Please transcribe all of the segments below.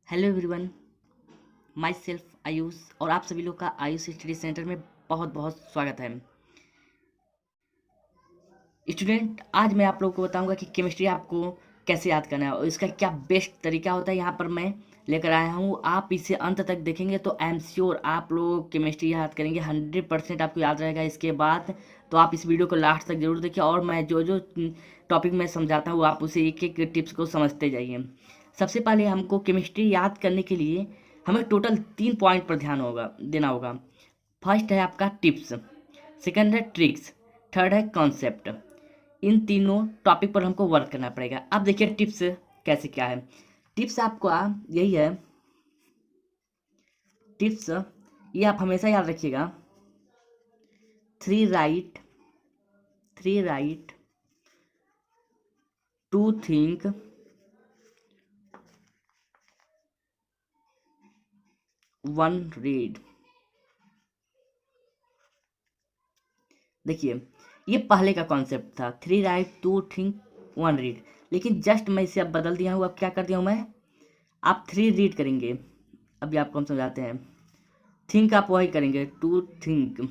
Hello everyone, my self Ayush और आप सभी लोग का आयुष स्टडी सेंटर में बहुत बहुत स्वागत है। स्टूडेंट, आज मैं आप लोगों को बताऊंगा कि केमिस्ट्री आपको कैसे याद करना है और इसका क्या बेस्ट तरीका होता है। यहाँ पर मैं लेकर आया हूँ, आप इसे अंत तक देखेंगे तो आई एम श्योर आप लोग केमिस्ट्री याद करेंगे, 100% आपको याद रहेगा। इसके बाद तो आप इस वीडियो को लास्ट तक जरूर देखिए और मैं जो जो टॉपिक मैं समझाता हूँ आप उसे एक एक टिप्स को समझते जाइए। सबसे पहले हमको केमिस्ट्री याद करने के लिए हमें टोटल 3 पॉइंट पर ध्यान देना होगा। फर्स्ट है आपका टिप्स, सेकंड है ट्रिक्स, थर्ड है कॉन्सेप्ट। इन तीनों टॉपिक पर हमको वर्क करना पड़ेगा। अब देखिए टिप्स कैसे क्या है। टिप्स आपको यही है, टिप्स ये आप हमेशा याद रखिएगा। Three write to think, one read. देखिए ये पहले का कॉन्सेप्ट था, three write to think one read, लेकिन जस्ट मैं इसे अब बदल दिया हूँ। अब क्या कर दिया हूँ मैं, आप थ्री रीड करेंगे। अभी आपको हम समझाते हैं। थिंक आप वही करेंगे, टू थिंक,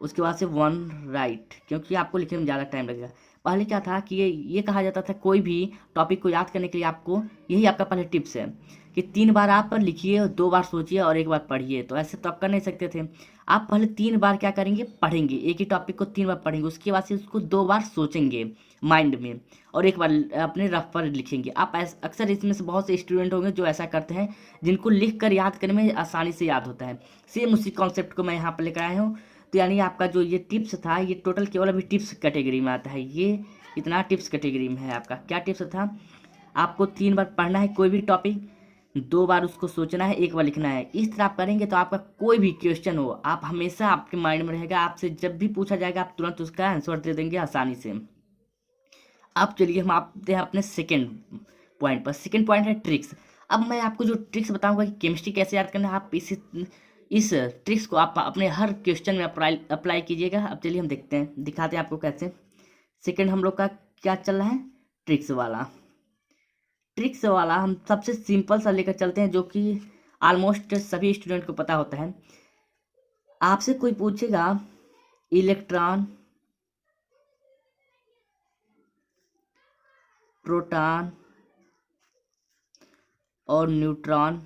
उसके बाद से वन राइट, क्योंकि आपको लिखने में ज़्यादा टाइम लगेगा। पहले क्या था कि ये कहा जाता था कोई भी टॉपिक को याद करने के लिए आपको, यही आपका पहले टिप्स है कि 3 बार आप लिखिए, 2 बार सोचिए और 1 बार पढ़िए। तो ऐसे तो आप कर नहीं सकते थे। आप पहले 3 बार क्या करेंगे, पढ़ेंगे, एक ही टॉपिक को 3 बार पढ़ेंगे, उसके बाद से उसको 2 बार सोचेंगे माइंड में और 1 बार अपने रफ पर लिखेंगे। आप अक्सर इसमें से बहुत से स्टूडेंट होंगे जो ऐसा करते हैं, जिनको लिख कर याद करने में आसानी से याद होता है। सेम उसी कॉन्सेप्ट को मैं यहाँ पर लेकर आया हूँ। तो यानी आपका जो ये टिप्स था, ये टोटल केवल अभी टिप्स कैटेगरी में आता है। ये इतना टिप्स कैटेगरी में है। आपका क्या टिप्स था, आपको 3 बार पढ़ना है कोई भी टॉपिक, 2 बार उसको सोचना है, 1 बार लिखना है। इस तरह आप करेंगे तो आपका कोई भी क्वेश्चन हो, आप हमेशा आपके माइंड में रहेगा। आपसे जब भी पूछा जाएगा आप तुरंत उसका आंसर दे देंगे आसानी से। अब चलिए हम आते हैं अपने सेकेंड पॉइंट पर। सेकेंड पॉइंट है ट्रिक्स। अब मैं आपको जो ट्रिक्स बताऊंगा कि केमिस्ट्री कैसे याद करना है, आप इस ट्रिक्स को आप अपने हर क्वेश्चन में अप्लाई कीजिएगा। अब चलिए हम देखते हैं, दिखाते हैं आपको कैसे। सेकेंड हम लोग का क्या चल रहा है, ट्रिक्स वाला। ट्रिक्स वाला हम सबसे सिंपल सा लेकर चलते हैं, जो कि ऑलमोस्ट सभी स्टूडेंट को पता होता है। आपसे कोई पूछेगा इलेक्ट्रॉन, प्रोटॉन और न्यूट्रॉन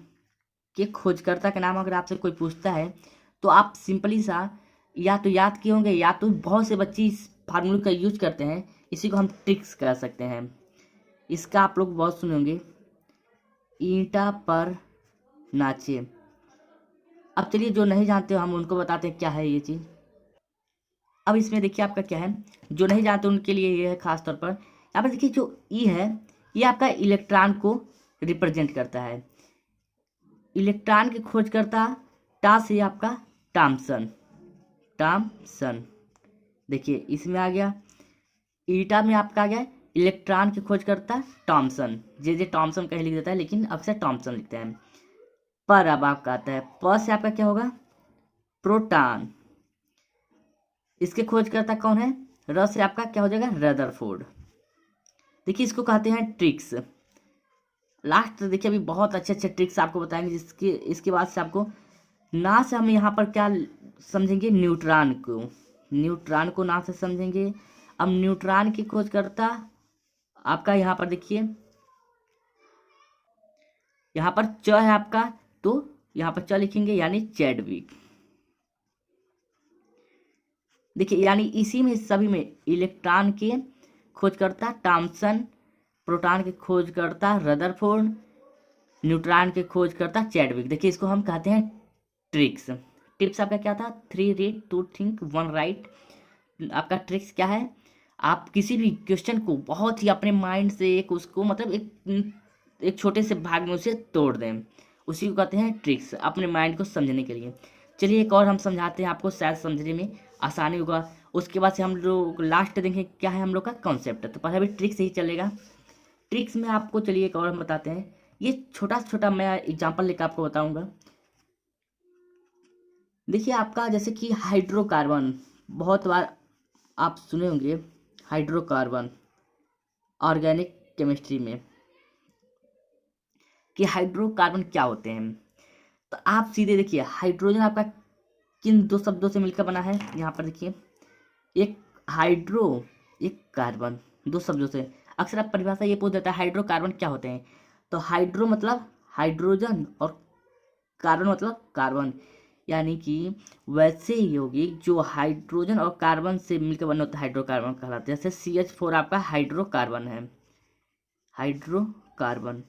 के खोजकर्ता का नाम अगर आपसे कोई पूछता है, तो आप सिंपली सा या तो याद किए होंगे या तो बहुत से बच्चे इस फार्मूले का यूज करते हैं। इसी को हम ट्रिक्स कह सकते हैं। इसका आप लोग बहुत सुने होंगे, ईंटा पर नाचे। अब चलिए जो नहीं जानते हो हम उनको बताते हैं क्या है ये चीज़। अब इसमें देखिए आपका क्या है, जो नहीं जानते उनके लिए ये है खास तौर पर। यहाँ पर देखिए जो ई है, ये आपका इलेक्ट्रॉन को रिप्रेजेंट करता है। इलेक्ट्रॉन की खोज करता टा से आपका टॉमसन, टॉमसन। देखिए इसमें आ गया, ईटा में आपका आ गया इलेक्ट्रॉन की खोज करता टॉमसन। जे टॉमसन कहीं लिख देता है लेकिन अक्सर टॉमसन लिखते हैं। पर अब आपका आता है, प से आपका क्या होगा, प्रोटॉन। इसके खोज करता कौन है, र से आपका क्या हो जाएगा, रदरफोर्ड। देखिए इसको कहते हैं ट्रिक्स। लास्ट देखिए अभी बहुत अच्छे अच्छे ट्रिक्स आपको बताएंगे, जिसके इसके बाद से आपको ना से हम यहाँ पर क्या समझेंगे, न्यूट्रॉन को, न्यूट्रॉन को ना से समझेंगे। अब न्यूट्रॉन की खोज करता आपका यहाँ पर देखिए, यहाँ पर च है आपका, तो यहाँ पर च लिखेंगे यानी चैडविक। देखिए यानी इसी में सभी में इलेक्ट्रॉन के खोजकर्ता टॉमसन, प्रोटॉन के खोजकर्ता रदरफोर्ड, न्यूट्रॉन के खोजकर्ता चैडविक। देखिए इसको हम कहते हैं ट्रिक्स। टिप्स आपका क्या था, three read to think one write. आपका ट्रिक्स क्या है, आप किसी भी क्वेश्चन को बहुत ही अपने माइंड से एक उसको मतलब एक छोटे से भाग में उसे तोड़ दें, उसी को कहते हैं ट्रिक्स, अपने माइंड को समझने के लिए। चलिए एक और हम समझाते हैं आपको, शायद समझने में आसानी होगा। उसके बाद से हम लोग लास्ट देखेंगे क्या है हम लोग का कॉन्सेप्ट। तो पहले अभी ट्रिक्स ही चलेगा। ट्रिक्स में आपको चलिए एक और हम बताते हैं। ये छोटा छोटा मैं एग्जांपल लेकर आपको बताऊंगा। देखिए आपका जैसे कि हाइड्रोकार्बन, बहुत बार आप सुने होंगे हाइड्रोकार्बन ऑर्गेनिक केमिस्ट्री में। कि हाइड्रोकार्बन क्या होते हैं। तो आप सीधे देखिए हाइड्रोजन आपका किन दो शब्दों से मिलकर बना है, यहाँ पर देखिए एक हाइड्रो एक कार्बन, दो शब्दों से। अक्सर आप परिभाषा ये पूछ देता है हाइड्रोकार्बन क्या होते हैं, तो हाइड्रो मतलब हाइड्रोजन और कार्बन मतलब कार्बन, यानी कि वैसे यौगिक जो हाइड्रोजन और कार्बन से मिलकर बने होते हैं हाइड्रोकार्बन कहलाते हैं। जैसे CH4 आपका हाइड्रोकार्बन है, हाइड्रोकार्बन।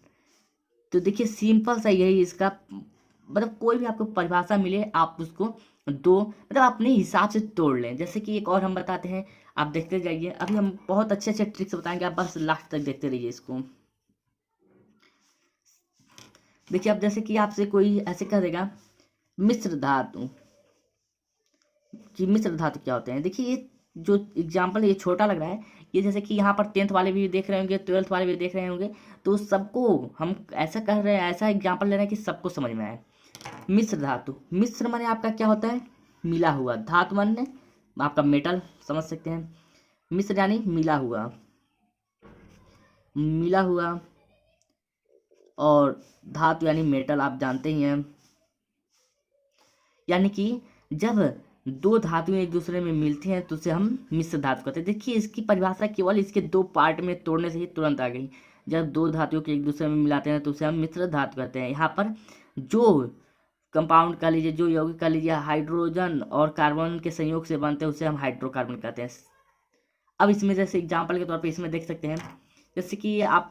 तो देखिए सिंपल सा यही इसका मतलब, कोई भी आपको परिभाषा मिले आप उसको दो मतलब अपने हिसाब से तोड़ लें। जैसे कि एक और हम बताते हैं, आप देखते जाइए, अभी हम बहुत अच्छे अच्छे ट्रिक्स बताएंगे, आप बस लास्ट तक देखते रहिए इसको। देखिए अब जैसे कि आपसे कोई ऐसे कह देगा मिश्र धातु, कि मिश्र धातु क्या होते हैं। देखिए ये जो एग्जाम्पल ये छोटा लग रहा है, ये जैसे कि यहाँ पर 10th वाले भी देख रहे होंगे, 12th वाले भी देख रहे होंगे, तो सबको हम ऐसा कर रहे हैं, ऐसा एग्जाम्पल ले रहे हैं कि सबको समझ में आए। मिश्र धातु, मिश्र माने आपका क्या होता है, मिला हुआ, धातु माने आपका मेटल समझ सकते हैं, मिश्र यानी मिला हुआ, मिला हुआ, और धातु यानी मेटल, आप जानते ही हैं। यानी कि जब दो धातुएं एक दूसरे में मिलती हैं तो उसे हम मिश्र धातु कहते हैं। देखिए इसकी परिभाषा केवल इसके दो पार्ट में तोड़ने से ही तुरंत आ गई। जब दो धातुओं के एक दूसरे में मिलाते हैं तो उसे हम मिश्र धातु कहते हैं। यहाँ पर जो कंपाउंड कह लीजिए, जो यौगिक कह लीजिए, हाइड्रोजन और कार्बन के संयोग से बनते हैं उसे हम हाइड्रोकार्बन कहते हैं। अब इसमें जैसे एग्जाम्पल के तौर पर इसमें देख सकते हैं, जैसे कि आप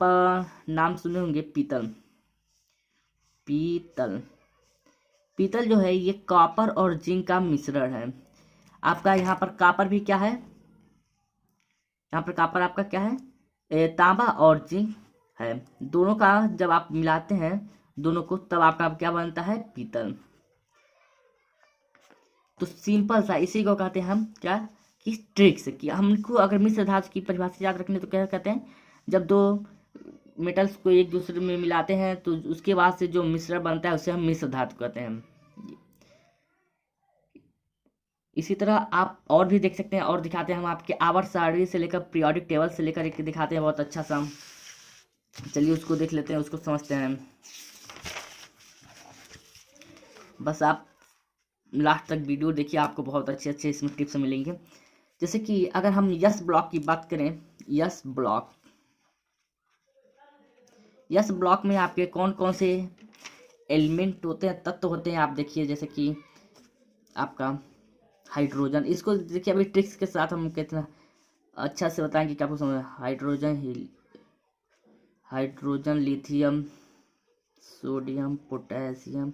नाम सुने होंगे पीतल, पीतल, पीतल जो है ये कॉपर और जिंक का मिश्रण है। आपका यहाँ पर कॉपर भी क्या है, यहाँ पर कॉपर आपका क्या है, तांबा और जिंक है। दोनों का जब आप मिलाते हैं दोनों को, तब आपका क्या बनता है, पीतल। तो सिंपल सा इसी को कहते हैं हम क्या, कि ट्रिक्स, कि हमको अगर मिश्र धातु की परिभाषा याद रखनी तो क्या कहते हैं, जब दो मेटल्स को एक दूसरे में मिलाते हैं तो उसके बाद से जो मिश्रण बनता है उसे हम मिश्र धातु कहते हैं। इसी तरह आप और भी देख सकते हैं, और दिखाते हैं हम आपके आवर्त सारणी से लेकर पीरियोडिक टेबल से लेकर एक दिखाते हैं बहुत अच्छा सा। चलिए उसको देख लेते हैं, उसको समझते हैं। बस आप लास्ट तक वीडियो देखिए, आपको बहुत अच्छे अच्छे इसमें टिप्स मिलेंगे। जैसे कि अगर हम यस ब्लॉक की बात करें, यस ब्लॉक, यस ब्लॉक में आपके कौन कौन से एलिमेंट होते हैं, तत्व होते हैं, आप देखिए। जैसे कि आपका हाइड्रोजन, इसको देखिए अभी ट्रिक्स के साथ हम कितना अच्छा से बताएंगे कि आपको समझ। Hydrogen, hydrogen, lithium, sodium, potassium,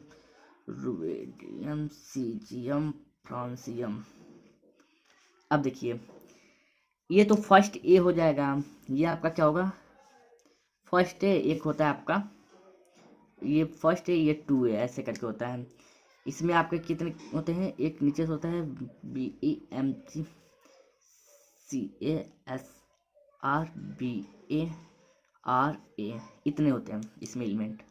rubidium, caesium, francium. अब देखिए ये तो फर्स्ट ए हो जाएगा, ये आपका क्या होगा, फर्स्ट ए एक होता है आपका, ये फर्स्ट ए, ये 2 ए, ऐसे करके होता है। इसमें आपके कितने होते हैं, एक नीचे से होता है BEMG, CASR, BARA, इतने होते हैं इसमें एलिमेंट।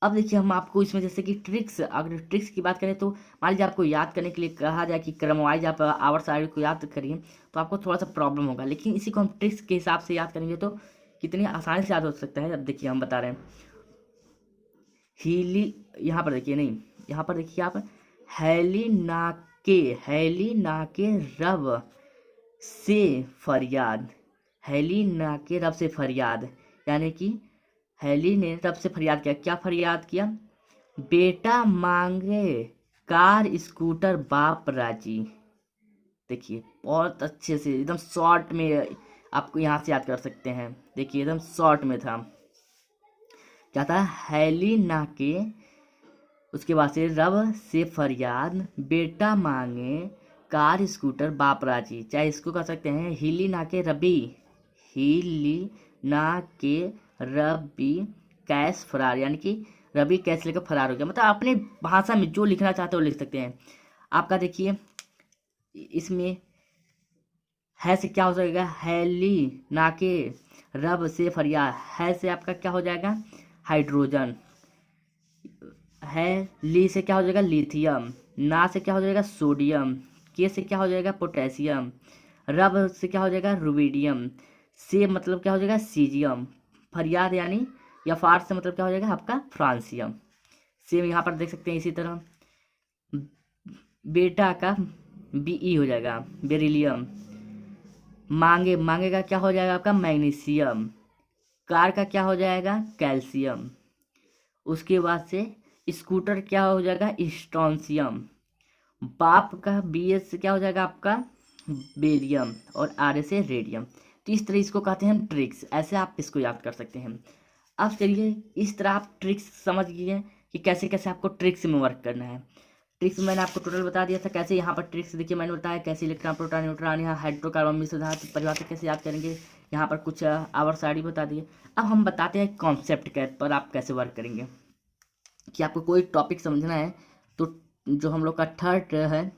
अब देखिए हम आपको इसमें जैसे कि ट्रिक्स, अगर ट्रिक्स की बात करें तो मान लीजिए आपको याद करने के लिए कहा जाए कि क्रमवाइज आप आवर्त सारणी को याद करिए तो आपको थोड़ा सा प्रॉब्लम होगा, लेकिन इसी को हम ट्रिक्स के हिसाब से याद करेंगे तो कितनी आसानी से याद हो सकता है। अब देखिए हम बता रहे हैं, हीली, यहाँ पर देखिए, नहीं यहाँ पर देखिए आप, हेलिनाके, हेलिनाके रब से फरियाद, हेलिनाके रब से फरियाद, यानी कि हेली ने रब से फरियाद किया। क्या फरियाद किया, बेटा मांगे कार स्कूटर बाप राजी। देखिए बहुत अच्छे से एकदम शॉर्ट में आपको यहाँ से याद कर सकते हैं। देखिए एकदम शॉर्ट में था, क्या था, हेलिना के, उसके बाद से रब से फरियाद, बेटा मांगे कार स्कूटर बाप राजी। चाहे इसको कह सकते हैं हिली ना के रबी, हिली ना के रबी कैश फरार, यानी कि रबी कैश लेकर फरार हो गया। मतलब अपने भाषा में जो लिखना चाहते हो लिख सकते हैं। आपका देखिए इसमें है से क्या हो जाएगा, हैली ना के रब से फरियाद, है से आपका क्या हो जाएगा, हाइड्रोजन, है ली से क्या हो जाएगा, लिथियम, ना से क्या हो जाएगा, सोडियम, के से क्या हो जाएगा, पोटेशियम, रब से क्या हो जाएगा, रुबिडियम, से मतलब क्या हो जाएगा, सीजियम, फरियाद यानी या फार से मतलब क्या हो जाएगा आपका फ्रांसियम। सेम यहाँ पर देख सकते हैं इसी तरह बेटा का Be हो जाएगा बेरिलियम। मांगे का क्या हो जाएगा आपका मैग्नीशियम। कार का क्या हो जाएगा कैल्शियम। उसके बाद से स्कूटर क्या हो जाएगा स्ट्रोंशियम। बाप का BS से क्या हो जाएगा आपका बेरियम और RA से रेडियम। तो इस तरह इसको कहते हैं हम ट्रिक्स, ऐसे आप इसको याद कर सकते हैं। अब चलिए इस तरह आप ट्रिक्स समझ गए कि कैसे कैसे आपको ट्रिक्स में वर्क करना है। ट्रिक्स मैंने आपको टोटल बता दिया था कैसे। यहाँ पर ट्रिक्स देखिए मैंने बताया कैसे इलेक्ट्रॉन प्रोटॉन न्यूट्रॉन यहाँ हाइड्रोकार्बन मिश्र धातु परिभाषा कैसे याद करेंगे। यहाँ पर कुछ आवर्त सारणी बता दिए। अब हम बताते हैं कॉन्सेप्ट के पर आप कैसे वर्क करेंगे। कि आपको कोई टॉपिक समझना है तो जो हम लोग का थर्ड है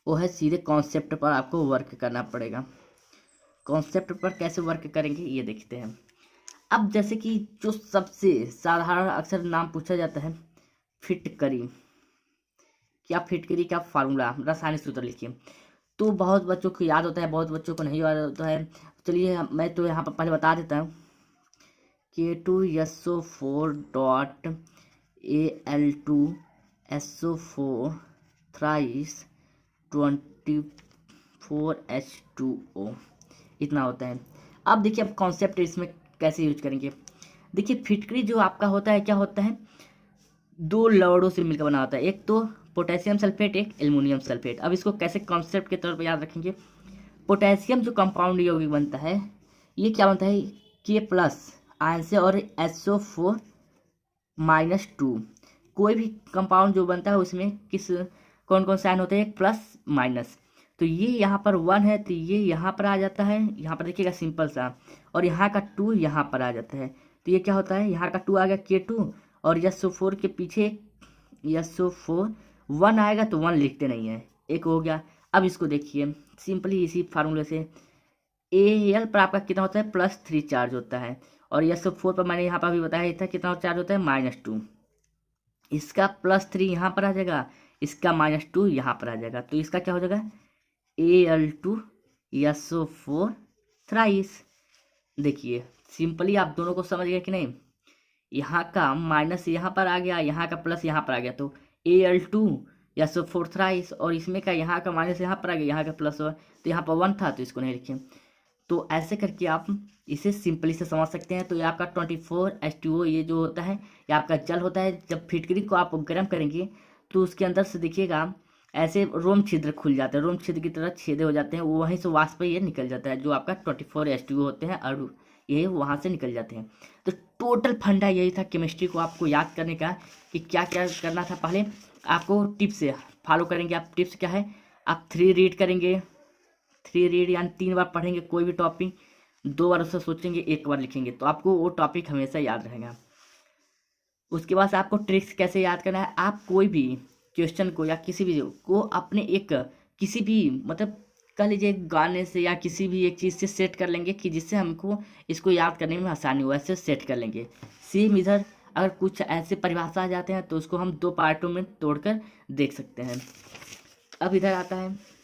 वो है सीधे कॉन्सेप्ट पर आपको वर्क करना पड़ेगा। कॉन्सेप्ट पर कैसे वर्क करेंगे ये देखते हैं। अब जैसे कि जो सबसे साधारण अक्सर नाम पूछा जाता है फिटकरी। क्या फिटकरी का फार्मूला रासायनिक सूत्र लिखिए। तो बहुत बच्चों को याद होता है, बहुत बच्चों को नहीं याद होता है। चलिए मैं तो यहाँ पर पहले बता देता हूँ। K2SO4 dot Al2SO4 thrice 24H2O इतना होता है। अब देखिए अब कॉन्सेप्ट इसमें कैसे यूज करेंगे। देखिए फिटकरी जो आपका होता है क्या होता है दो लवड़ों से मिलकर बना होता है, एक तो पोटेशियम सल्फेट एक एल्युमिनियम सल्फेट। अब इसको कैसे कॉन्सेप्ट के तौर पर याद रखेंगे। पोटेशियम जो कंपाउंड यौगिक बनता है ये क्या बनता है K+ आयन से और SO4-2। कोई भी कंपाउंड जो बनता है उसमें कौन कौन से आयन होते हैं एक प्लस माइनस। तो ये यहाँ पर 1 है तो ये यहाँ पर आ जाता है, यहाँ पर देखिएगा सिंपल सा, और यहाँ का 2 यहाँ पर आ जाता है। तो ये क्या होता है यहाँ का 2 आ गया K2 और SO4 के पीछे SO4 1 आएगा तो 1 लिखते नहीं है, एक हो गया। अब इसको देखिए सिंपली इसी फार्मूले से Al पर आपका कितना होता है +3 चार्ज होता है और SO4 पर मैंने यहाँ पर भी बताया था कितना चार्ज होता है -2। इसका +3 यहाँ पर आ जाएगा, इसका -2 यहाँ पर आ जाएगा। तो इसका क्या हो जाएगा Al2SO4 थ्राइस। देखिए सिंपली आप दोनों को समझ गए कि नहीं। यहाँ का माइनस यहाँ पर आ गया, यहाँ का प्लस यहाँ पर आ गया, तो Al2SO4 थ्राइस। और इसमें का यहाँ का माइनस यहाँ पर आ गया, यहाँ का प्लस हुआ तो यहाँ पर 1 था तो इसको नहीं लिखे। तो ऐसे करके आप इसे सिंपली से समझ सकते हैं। तो ये आपका 24H2O ये जो होता है ये आपका जल होता है। जब फिटकरी को आप गर्म करेंगे तो उसके अंदर से देखिएगा ऐसे रोम छिद्र खुल जाते हैं, रोम छिद्र की तरह छेदे हो जाते हैं, वहीं से वाष्प ये निकल जाता है जो आपका 24H2O होते हैं अणु ये वहाँ से निकल जाते हैं। तो टोटल फंडा यही था केमिस्ट्री को आपको याद करने का कि क्या क्या करना था। पहले आपको टिप्स फॉलो करेंगे आप। टिप्स क्या है आप 3 रीड करेंगे, 3 रीड यानी 3 बार पढ़ेंगे कोई भी टॉपिक, 2 बार उससे सोचेंगे 1 बार लिखेंगे तो आपको वो टॉपिक हमेशा याद रहेगा। उसके बाद आपको ट्रिक्स कैसे याद करना है। आप कोई भी क्वेश्चन को या किसी भी को अपने एक किसी भी मतलब कह लीजिए गाने से या किसी भी एक चीज़ से सेट कर लेंगे कि जिससे हमको इसको याद करने में आसानी हो, ऐसे सेट कर लेंगे। सेम इधर अगर कुछ ऐसे परिभाषा आ जाते हैं तो उसको हम 2 पार्टों में तोड़कर देख सकते हैं। अब इधर आता है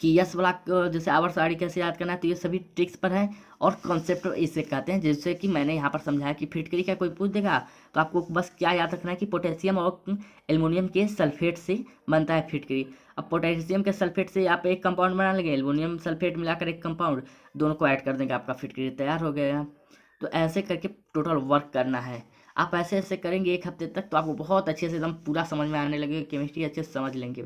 कि यस वाला जैसे आवर्त सारणी कैसे याद करना है, तो ये सभी ट्रिक्स पर है और कॉन्सेप्ट इसे कहते हैं। जैसे कि मैंने यहाँ पर समझाया कि फिटकरी का कोई पूछ देगा तो आपको बस क्या याद रखना है कि पोटेशियम और एल्युमिनियम के सल्फेट से बनता है फिटकरी। अब पोटेशियम के सल्फेट से आप एक कंपाउंड बना लेंगे, एल्युमिनियम सल्फेट मिलाकर एक कंपाउंड, दोनों को ऐड कर देंगे, आपका फिटकरी तैयार हो गया। तो ऐसे करके टोटल वर्क करना है। आप ऐसे ऐसे करेंगे 1 हफ्ते तक तो आपको बहुत अच्छे से एकदम पूरा समझ में आने लगे, केमिस्ट्री अच्छे से समझ लेंगे।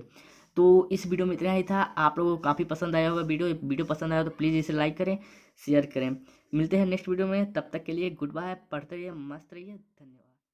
तो इस वीडियो में इतना ही था। आप लोगों को काफ़ी पसंद आया होगा वीडियो पसंद आया तो प्लीज़ इसे लाइक करें, शेयर करें। मिलते हैं नेक्स्ट वीडियो में, तब तक के लिए गुड बाय। पढ़ते रहिए, मस्त रहिए, धन्यवाद।